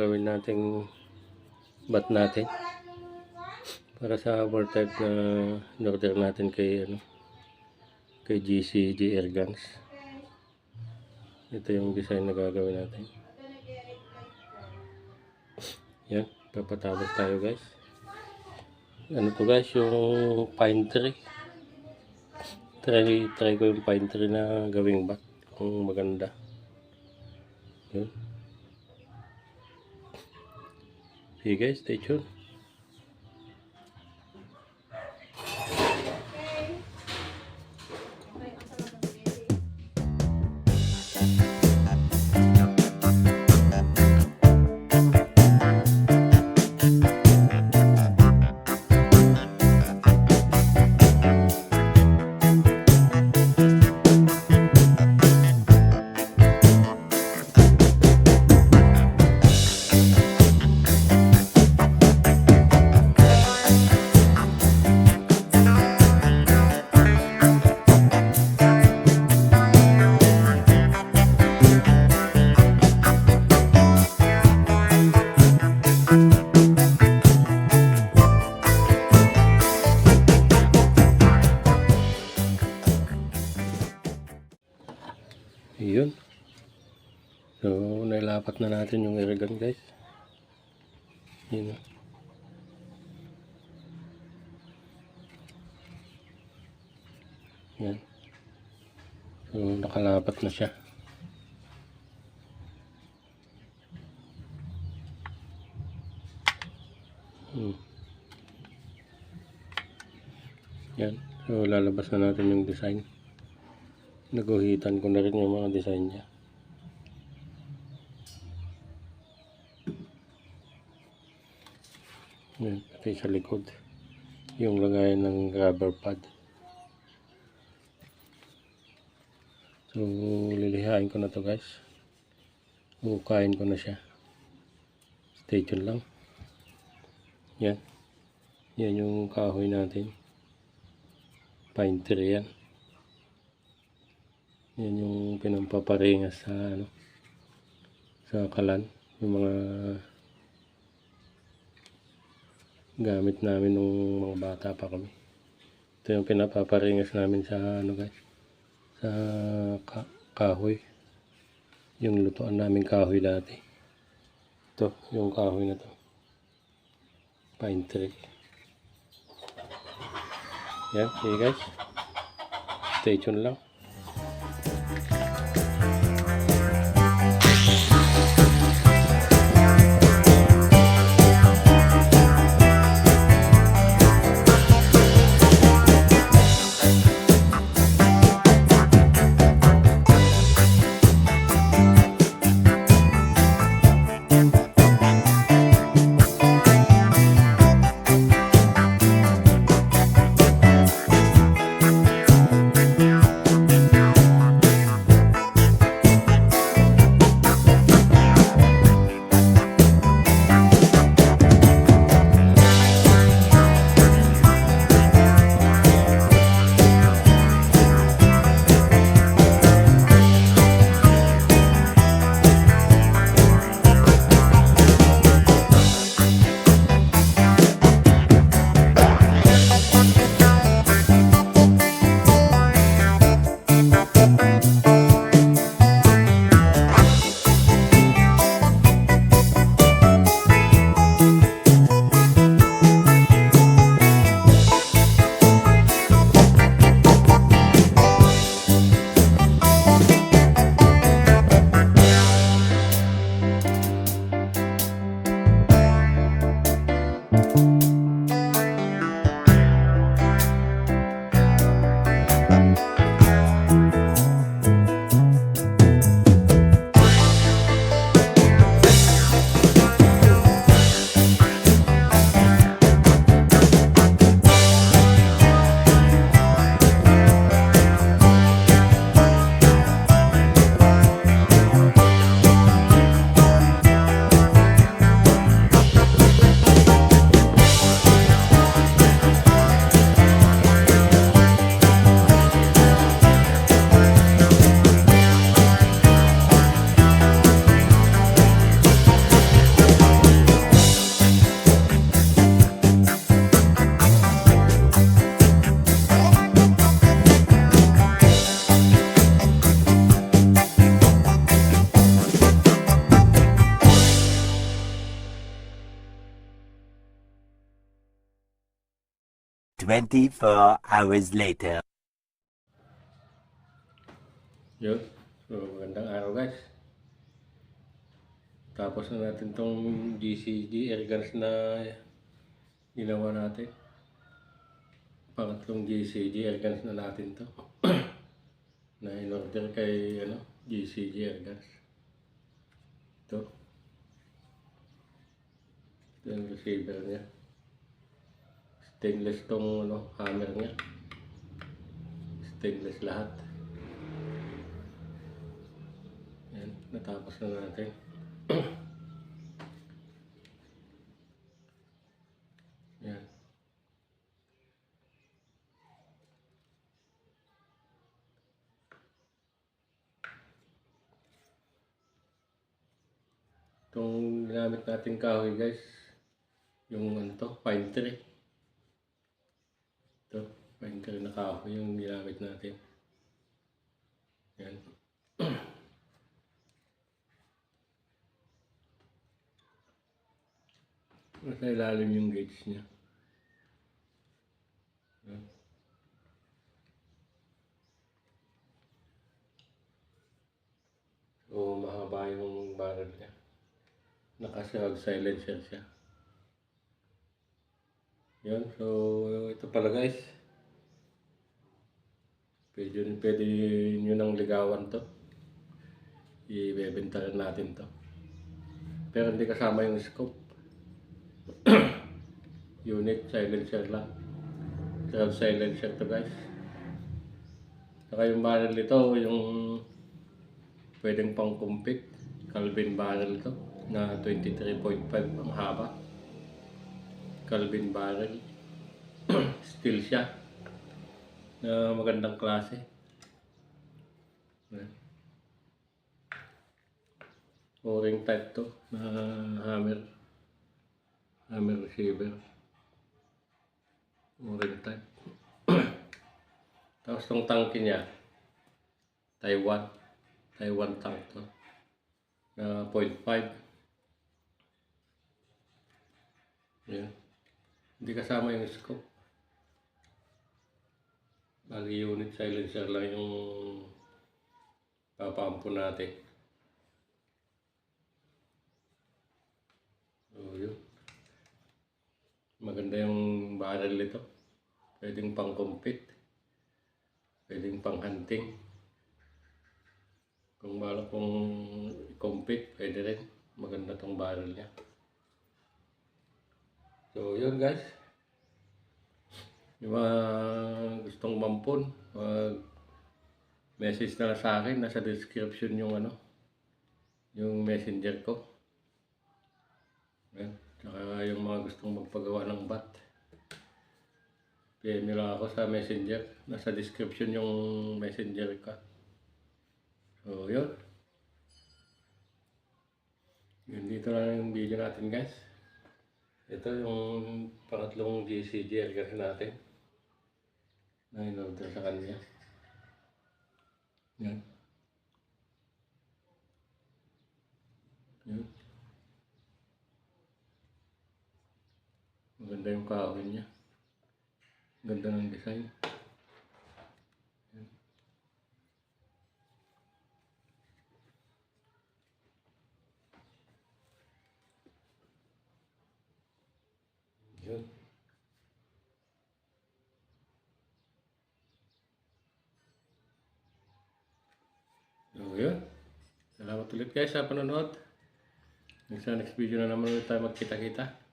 gagawin nating bat natin para sa hover type na in-order natin kay kay GC Air Guns. Ito yung design na gagawin natin. Yan, papatapos tayo guys. Ano to guys, yung pine tree. Try ko yung pine tree na gawing bat kung maganda. Yun. Okay guys, stay tuned. Yun. So, nailapat na natin yung air gun guys. Yun. Yan. So, nakalapat na siya. Yan. So, lalabas na natin yung design. Naguhitan ko na rin yung mga design niya. Yan, pati sa likod yung lagayan ng rubber pad. So lilihain ko na to guys, hukain ko na siya. Stay tuned lang. Yan, yan yung kahoy natin, pine tree yan. Yan yung pinampaparingas sa sa kalan, yung mga gamit namin nung mga bata pa kami. Ito yung pinapaparingas namin sa guys, sa kahoy, yung lutuan namin kahoy dati. Ito yung kahoy na to, pine tree. Yan, okay guys, stay tuned lang. 24 hours later. Yun. So, magandang araw guys. Tapos na natin tong GCG airguns na ginawa natin. Pangatlong GCG airguns na natin to. Na in-order kay GCG airguns. Ito. Ito yung receiver niya. Stainless tong hammer niya. Stainless lahat. Yan, natapos na natin. Yan. Itong ginamit natin kahoy guys, yung pine tree. Ito, pine tree na kahoy yung ginamit natin. Yan. Nasa ilalim yung gauge niya. Yan. So, mahaba yung barrel niya. Naka-shroud silencer siya. Yan. So, ito pala guys. Pwede nyo nang ligawan to. Ibebenta rin natin to. Pero hindi kasama yung scope. Unit silencer lang. Shroud silencer to guys. Saka yung barrel nito, yung pwedeng pang compete. Calvin barrel to na 23.5 ang haba. Calvin barrel. Steel siya. Na magandang klase. O-ring type to na hammer receiver. O-ring type. Tapos tong tangke niya Taiwan tank to na 0.5. Yan. Hindi kasama yung scope. Bali unit silencer lang yung papampo natin. So yun. Maganda yung barrel nito. Pwedeng pang compete. Pwedeng pang hunting. Kung balak kong compete, pwede rin. Maganda tong barrel niya. So yun guys. Yung mga gustong mampun, message na lang sa akin. Nasa description yung yung messenger ko. Yan. Tsaka yung mga gustong magpagawa ng bat, PM nyo lang ako sa messenger. Nasa description yung messenger ka. So yun. Yun, dito lang yung video natin guys. Ito yung pangatlong GCG airguns natin na in-order sa kanya. Yan. Yan. Maganda yung kahoy niya. Ganda ng design. Yan. Yun. So yun. Salamat ulit guys sa panonood. Sa next video na naman ulit tayo magkita-kita.